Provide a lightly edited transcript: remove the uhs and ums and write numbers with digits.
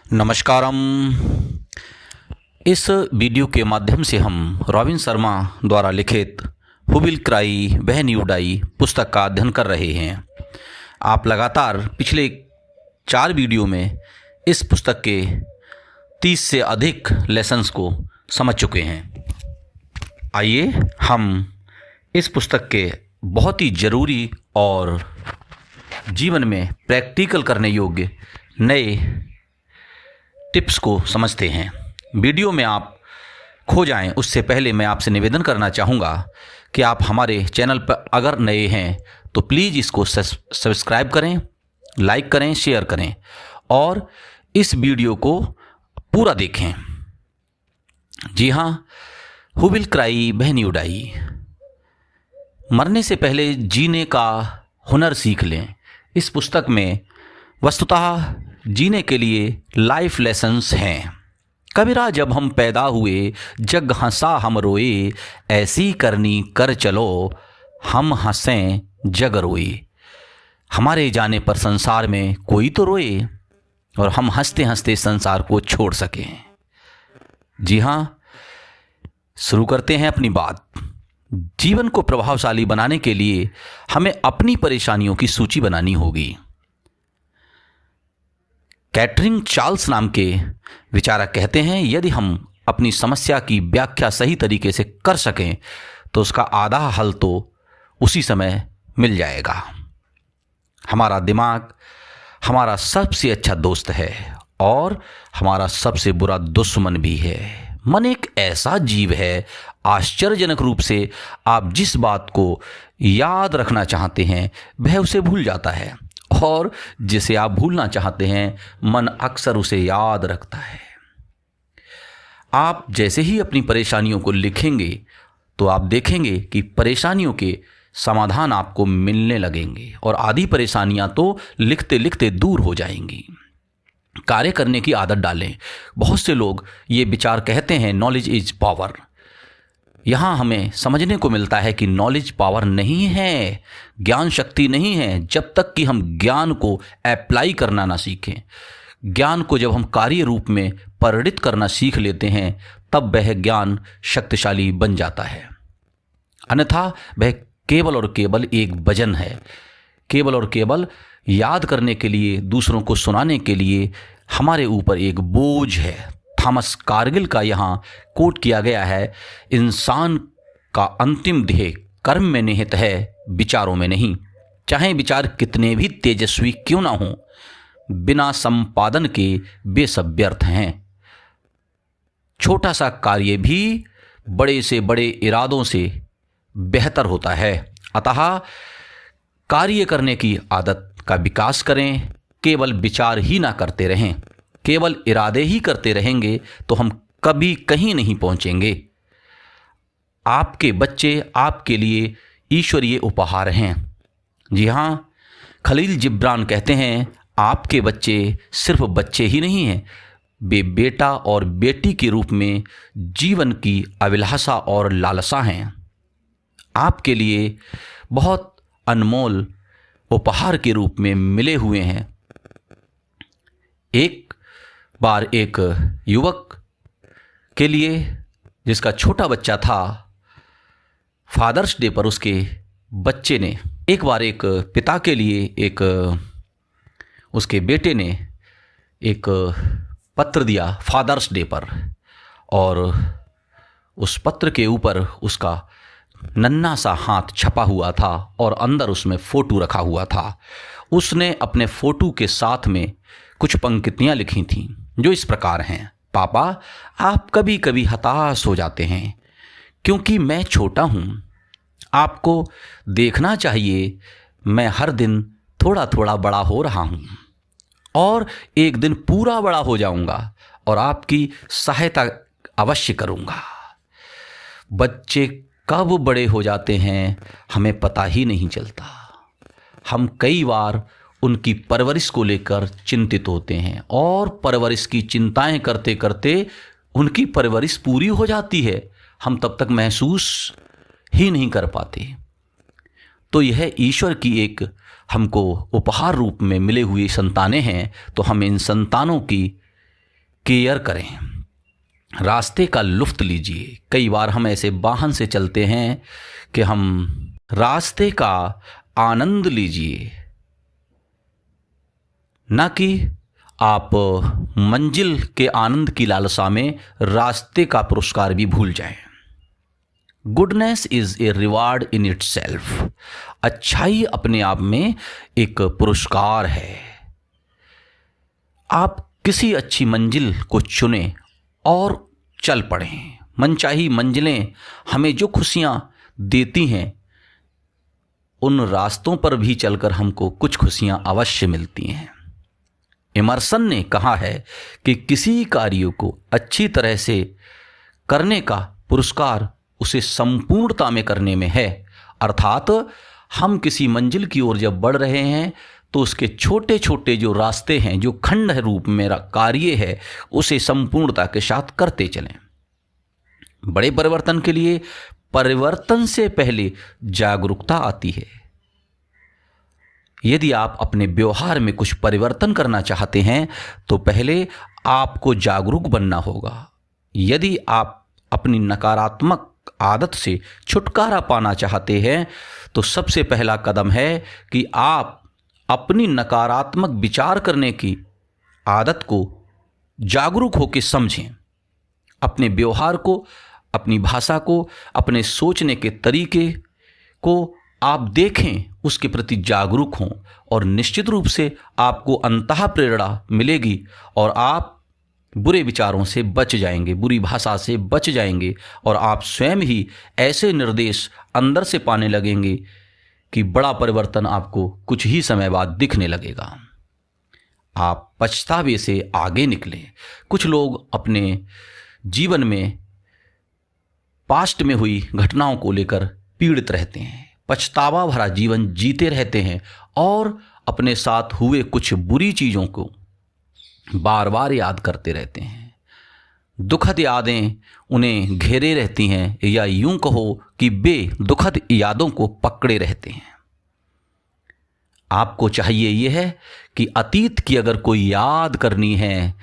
नमस्कारम। इस वीडियो के माध्यम से हम रॉबिन शर्मा द्वारा लिखित who will cry when you die पुस्तक का अध्ययन कर रहे हैं। आप लगातार पिछले 4 वीडियो में इस पुस्तक के 30 से अधिक लेसन्स को समझ चुके हैं। आइए हम इस पुस्तक के बहुत ही ज़रूरी और जीवन में प्रैक्टिकल करने योग्य नए टिप्स को समझते हैं। वीडियो में आप खो जाएं उससे पहले मैं आपसे निवेदन करना चाहूँगा कि आप हमारे चैनल पर अगर नए हैं तो प्लीज़ इसको सब्सक्राइब करें, लाइक करें, शेयर करें और इस वीडियो को पूरा देखें। जी हाँ, who will cry when you die. मरने से पहले जीने का हुनर सीख लें। इस पुस्तक में वस्तुतः जीने के लिए लाइफ लेसन्स हैं। कबीरा जब हम पैदा हुए जग हंसा हम रोए, ऐसी करनी कर चलो हम हंसें जग रोए। हमारे जाने पर संसार में कोई तो रोए और हम हंसते हंसते संसार को छोड़ सकें। जी हाँ, शुरू करते हैं अपनी बात। जीवन को प्रभावशाली बनाने के लिए हमें अपनी परेशानियों की सूची बनानी होगी। कैटरिंग चार्ल्स नाम के विचारक कहते हैं, यदि हम अपनी समस्या की व्याख्या सही तरीके से कर सकें तो उसका आधा हल तो उसी समय मिल जाएगा। हमारा दिमाग हमारा सबसे अच्छा दोस्त है और हमारा सबसे बुरा दुश्मन भी है। मन एक ऐसा जीव है, आश्चर्यजनक रूप से आप जिस बात को याद रखना चाहते हैं वह उसे भूल जाता है और जिसे आप भूलना चाहते हैं मन अक्सर उसे याद रखता है। आप जैसे ही अपनी परेशानियों को लिखेंगे तो आप देखेंगे कि परेशानियों के समाधान आपको मिलने लगेंगे और आधी परेशानियां तो लिखते लिखते दूर हो जाएंगी। कार्य करने की आदत डालें। बहुत से लोग ये विचार कहते हैं नॉलेज इज पावर। यहाँ हमें समझने को मिलता है कि नॉलेज पावर नहीं है, ज्ञान शक्ति नहीं है, जब तक कि हम ज्ञान को अप्लाई करना ना सीखें। ज्ञान को जब हम कार्य रूप में परिणित करना सीख लेते हैं तब वह ज्ञान शक्तिशाली बन जाता है। अन्यथा वह केवल और केवल एक वजन है, केवल और केवल याद करने के लिए, दूसरों को सुनाने के लिए हमारे ऊपर एक बोझ है। थॉमस कारगिल का यहाँ कोट किया गया है, इंसान का अंतिम ध्येय कर्म में निहित है, विचारों में नहीं। चाहे विचार कितने भी तेजस्वी क्यों ना हों, बिना संपादन के वे सब व्यर्थ हैं। छोटा सा कार्य भी बड़े से बड़े इरादों से बेहतर होता है। अतः कार्य करने की आदत का विकास करें। केवल विचार ही ना करते रहें, केवल इरादे ही करते रहेंगे तो हम कभी कहीं नहीं पहुंचेंगे। आपके बच्चे आपके लिए ईश्वरीय उपहार हैं। जी हाँ, खलील जिब्रान कहते हैं, आपके बच्चे सिर्फ बच्चे ही नहीं हैं, वे बेटा और बेटी के रूप में जीवन की अभिलाषा और लालसा हैं। आपके लिए बहुत अनमोल उपहार के रूप में मिले हुए हैं। एक बार एक युवक के लिए जिसका छोटा बच्चा था, फादर्स डे पर उसके बच्चे ने एक बार एक पिता के लिए उसके बेटे ने एक पत्र दिया फादर्स डे पर, और उस पत्र के ऊपर उसका नन्हा सा हाथ छपा हुआ था और अंदर उसमें फ़ोटो रखा हुआ था। उसने अपने फ़ोटो के साथ में कुछ पंक्तियाँ लिखी थीं जो इस प्रकार हैं, पापा आप कभी कभी हताश हो जाते हैं क्योंकि मैं छोटा हूँ। आपको देखना चाहिए मैं हर दिन थोड़ा थोड़ा बड़ा हो रहा हूँ और एक दिन पूरा बड़ा हो जाऊँगा और आपकी सहायता अवश्य करूँगा। बच्चे कब बड़े हो जाते हैं हमें पता ही नहीं चलता। हम कई बार उनकी परवरिश को लेकर चिंतित होते हैं और परवरिश की चिंताएं करते करते उनकी परवरिश पूरी हो जाती है, हम तब तक महसूस ही नहीं कर पाते। तो यह ईश्वर की एक हमको उपहार रूप में मिले हुए संतानें हैं, तो हमें इन संतानों की केयर करें, रास्ते का लुत्फ़ लीजिए। कई बार हम ऐसे वाहन से चलते हैं कि हम रास्ते का आनंद लीजिए, न कि आप मंजिल के आनंद की लालसा में रास्ते का पुरस्कार भी भूल जाएं। Goodness is a reward in it self. अच्छाई अपने आप में एक पुरस्कार है। आप किसी अच्छी मंजिल को चुनें और चल पड़ें। मनचाही मंजिलें हमें जो खुशियां देती हैं, उन रास्तों पर भी चलकर हमको कुछ खुशियां अवश्य मिलती हैं। इमर्सन ने कहा है कि किसी कार्य को अच्छी तरह से करने का पुरस्कार उसे संपूर्णता में करने में है। अर्थात हम किसी मंजिल की ओर जब बढ़ रहे हैं तो उसके छोटे छोटे जो रास्ते हैं, जो खंड रूप में कार्य है, उसे संपूर्णता के साथ करते चलें। बड़े परिवर्तन के लिए परिवर्तन से पहले जागरूकता आती है। यदि आप अपने व्यवहार में कुछ परिवर्तन करना चाहते हैं तो पहले आपको जागरूक बनना होगा। यदि आप अपनी नकारात्मक आदत से छुटकारा पाना चाहते हैं तो सबसे पहला कदम है कि आप अपनी नकारात्मक विचार करने की आदत को जागरूक होकर समझें। अपने व्यवहार को, अपनी भाषा को, अपने सोचने के तरीके को आप देखें, उसके प्रति जागरूक हों और निश्चित रूप से आपको अंतः प्रेरणा मिलेगी और आप बुरे विचारों से बच जाएंगे, बुरी भाषा से बच जाएंगे और आप स्वयं ही ऐसे निर्देश अंदर से पाने लगेंगे कि बड़ा परिवर्तन आपको कुछ ही समय बाद दिखने लगेगा। आप पछतावे से आगे निकलें। कुछ लोग अपने जीवन में पास्ट में हुई घटनाओं को लेकर पीड़ित रहते हैं, पछतावा भरा जीवन जीते रहते हैं और अपने साथ हुए कुछ बुरी चीज़ों को बार बार याद करते रहते हैं। दुखद यादें उन्हें घेरे रहती हैं, या यूं कहो कि वे दुखद यादों को पकड़े रहते हैं। आपको चाहिए यह है कि अतीत की अगर कोई याद करनी है